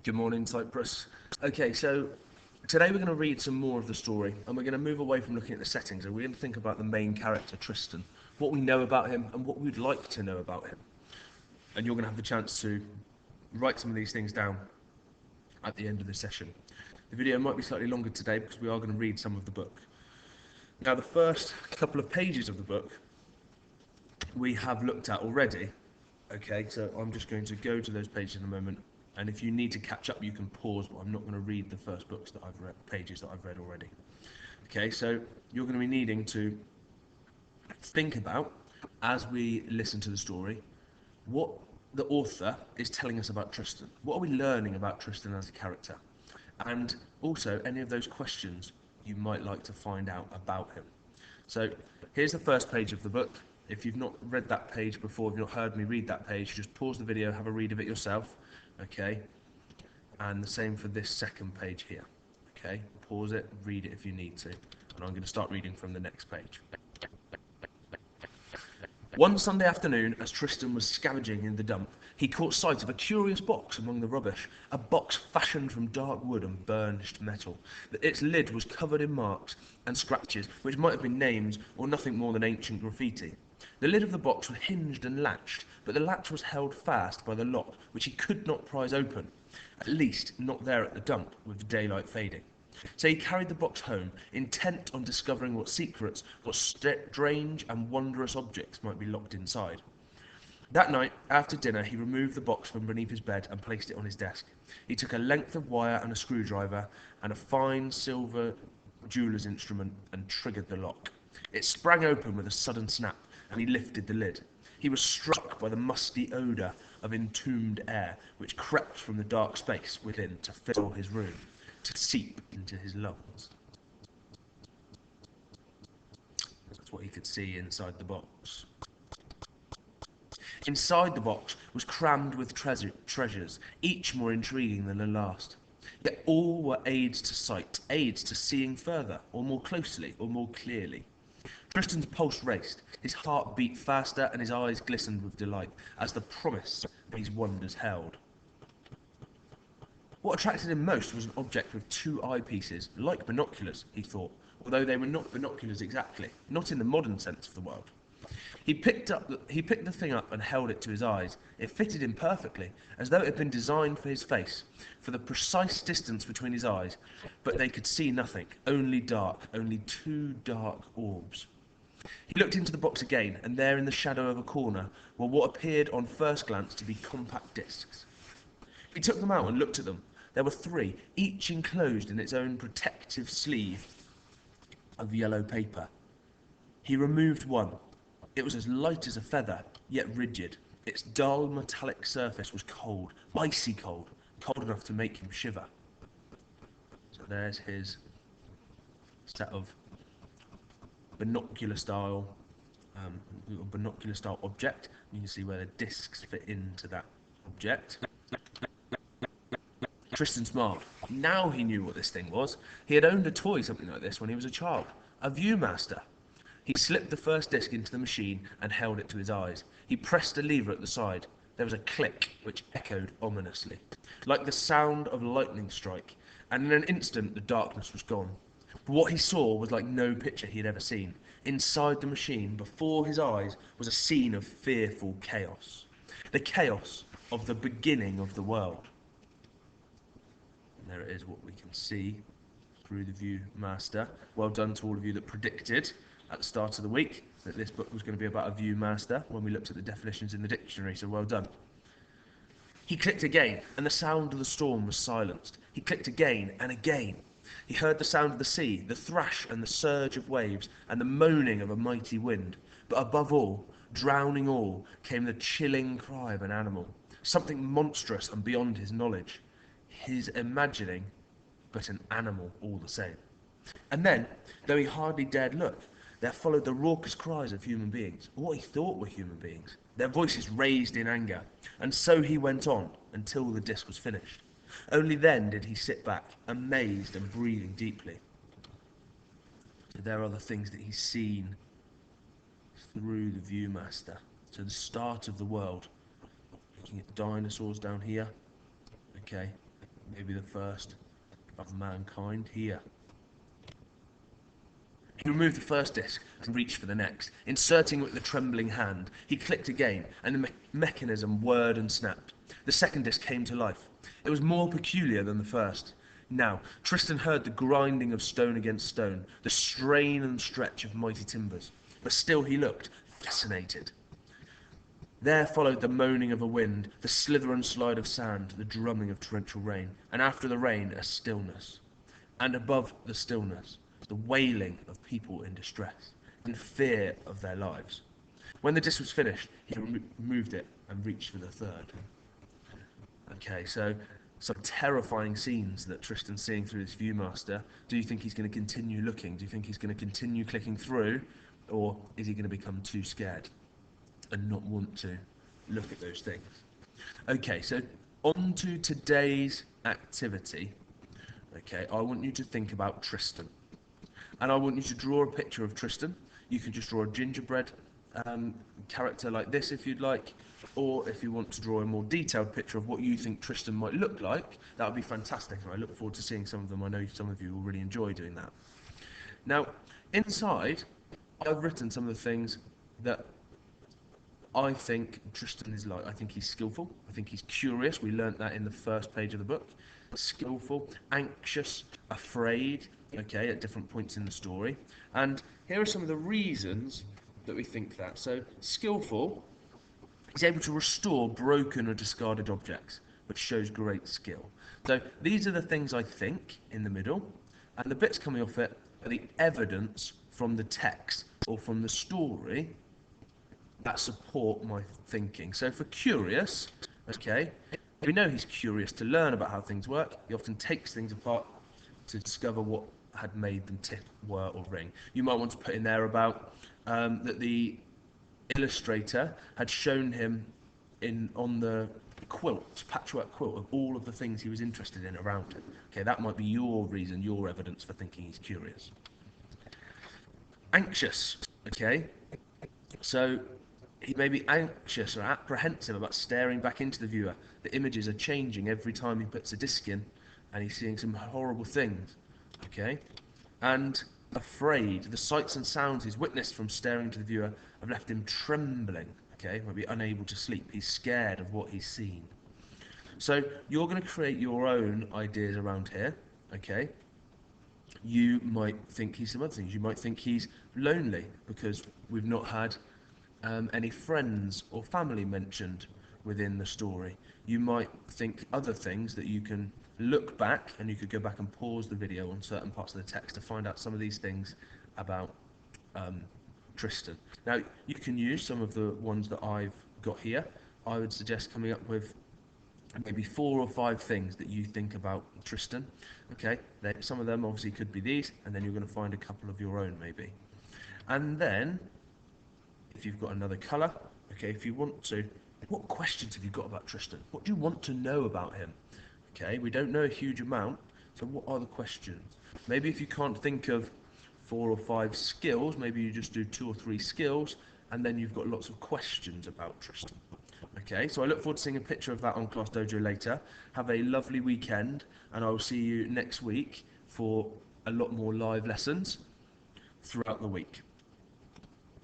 Good morning, Cyprus. Okay, so today we're going to read some more of the story, and we're going to move away from looking at the settings, and we're going to think about the main character, Tristan, what we know about him, and what we'd like to know about him. And you're going to have the chance to write some of these things down at the end of the session. The video might be slightly longer today because we are going to read some of the book. Now, the first couple of pages of the book we have looked at already. Okay, so I'm just going to go to those pages in a moment. And if you need to catch up, you can pause, but I'm not going to read the first books that I've read, pages that I've read already. Okay, so you're going to be needing to think about, as we listen to the story, what the author is telling us about Tristan. What are we learning about Tristan as a character? And also, any of those questions you might like to find out about him. So, here's the first page of the book. If you've not read that page before, if you've not heard me read that page, just pause the video, have a read of it yourself. Okay, and the same for this second page here. Okay, pause it, read it if you need to, and I'm going to start reading from the next page. One Sunday afternoon, as Tristan was scavenging in the dump, he caught sight of a curious box among the rubbish, a box fashioned from dark wood and burnished metal. Its lid was covered in marks and scratches, which might have been names or nothing more than ancient graffiti. The lid of the box was hinged and latched, but the latch was held fast by the lock, which he could not prise open, at least not there at the dump, with the daylight fading. So he carried the box home, intent on discovering what secrets, what strange and wondrous objects might be locked inside. That night, after dinner, he removed the box from beneath his bed and placed it on his desk. He took a length of wire and a screwdriver and a fine silver jeweller's instrument and triggered the lock. It sprang open with a sudden snap, and he lifted the lid. He was struck by the musty odour of entombed air, which crept from the dark space within to fill his room, to seep into his lungs. That's what he could see inside the box. Inside the box was crammed with treasures, each more intriguing than the last. Yet all were aids to sight, aids to seeing further, or more closely, or more clearly. Tristan's pulse raced, his heart beat faster, and his eyes glistened with delight as the promise of these wonders held. What attracted him most was an object with two eyepieces, like binoculars, he thought, although they were not binoculars exactly, not in the modern sense of the word. He picked the thing up and held it to his eyes. It fitted him perfectly, as though it had been designed for his face, for the precise distance between his eyes, but they could see nothing, only dark, only two dark orbs. He looked into the box again, and there in the shadow of a corner were what appeared on first glance to be compact discs. He took them out and looked at them. There were three, each enclosed in its own protective sleeve of yellow paper. He removed one. It was as light as a feather, yet rigid. Its dull metallic surface was cold, icy cold, cold enough to make him shiver. So there's his set of binocular style object. You can see where the discs fit into that object. Tristan smiled. Now he knew what this thing was. He had owned a toy something like this when he was a child. A Viewmaster. He slipped the first disc into the machine and held it to his eyes. He pressed a lever at the side. There was a click which echoed ominously, like the sound of a lightning strike, and in an instant the darkness was gone. But what he saw was like no picture he had ever seen. Inside the machine, before his eyes, was a scene of fearful chaos. The chaos of the beginning of the world. And there it is, what we can see through the Viewmaster. Well done to all of you that predicted at the start of the week that this book was going to be about a Viewmaster when we looked at the definitions in the dictionary, so well done. He clicked again, and the sound of the storm was silenced. He clicked again and again. He heard the sound of the sea, the thrash and the surge of waves, and the moaning of a mighty wind. But above all, drowning all, came the chilling cry of an animal, something monstrous and beyond his knowledge, his imagining, but an animal all the same. And then, though he hardly dared look, there followed the raucous cries of human beings, or what he thought were human beings, their voices raised in anger, and so he went on until the disc was finished. Only then did he sit back, amazed and breathing deeply. So there are the things that he's seen through the Viewmaster. So the start of the world. Looking at dinosaurs down here. Okay. maybe the first of mankind here. He removed the first disc and reached for the next. Inserting it with a trembling hand, he clicked again, and the mechanism whirred and snapped. The second disc came to life. It was more peculiar than the first. Now, Tristan heard the grinding of stone against stone, the strain and stretch of mighty timbers. But still he looked, fascinated. There followed the moaning of a wind, the slither and slide of sand, the drumming of torrential rain, and after the rain, a stillness. And above the stillness, the wailing of people in distress, and fear of their lives. When the disc was finished, he removed it and reached for the third. Okay, so some terrifying scenes that Tristan's seeing through this Viewmaster. Do you think he's going to continue looking? Do you think he's going to continue clicking through? Or is he going to become too scared and not want to look at those things? Okay, so on to today's activity. Okay, I want you to think about Tristan. And I want you to draw a picture of Tristan. You can just draw a gingerbread character like this if you'd like, or if you want to draw a more detailed picture of what you think Tristan might look like, that would be fantastic, and I look forward to seeing some of them. I know some of you will really enjoy doing that. Now, inside, I've written some of the things that I think Tristan is like. I think he's skillful, I think he's curious, we learnt that in the first page of the book. Skillful, anxious, afraid, okay, at different points in the story. And here are some of the reasons that we think that. So, skillful, he's able to restore broken or discarded objects, which shows great skill. So these are the things I think in the middle, and the bits coming off it are the evidence from the text or from the story that support my thinking. So for curious, okay, we know he's curious to learn about how things work. He often takes things apart to discover what had made them tick, whir or ring. You might want to put in there about that the illustrator had shown him on the quilt, patchwork quilt, of all of the things he was interested in around him. Okay, that might be your reason, your evidence for thinking he's curious. Anxious, okay, so he may be anxious or apprehensive about staring back into the viewer. The images are changing every time he puts a disc in, and he's seeing some horrible things, okay, and afraid. The sights and sounds he's witnessed from staring to the viewer have left him trembling, okay, might be unable to sleep. He's scared of what he's seen. So you're going to create your own ideas around here, okay. You might think he's some other things. You might think he's lonely because we've not had any friends or family mentioned within the story. You might think other things that you can look back, and you could go back and pause the video on certain parts of the text to find out some of these things about Tristan. Now, you can use some of the ones that I've got here. I would suggest coming up with maybe 4 or 5 things that you think about Tristan. Okay, some of them obviously could be these, and then you're going to find a couple of your own maybe. And then, if you've got another colour, okay, if you want to, what questions have you got about Tristan? What do you want to know about him? Okay, we don't know a huge amount, so what are the questions? Maybe if you can't think of 4 or 5 skills, maybe you just do 2 or 3 skills, and then you've got lots of questions about Tristan. Okay, so I look forward to seeing a picture of that on Class Dojo later. Have a lovely weekend, and I will see you next week for a lot more live lessons throughout the week.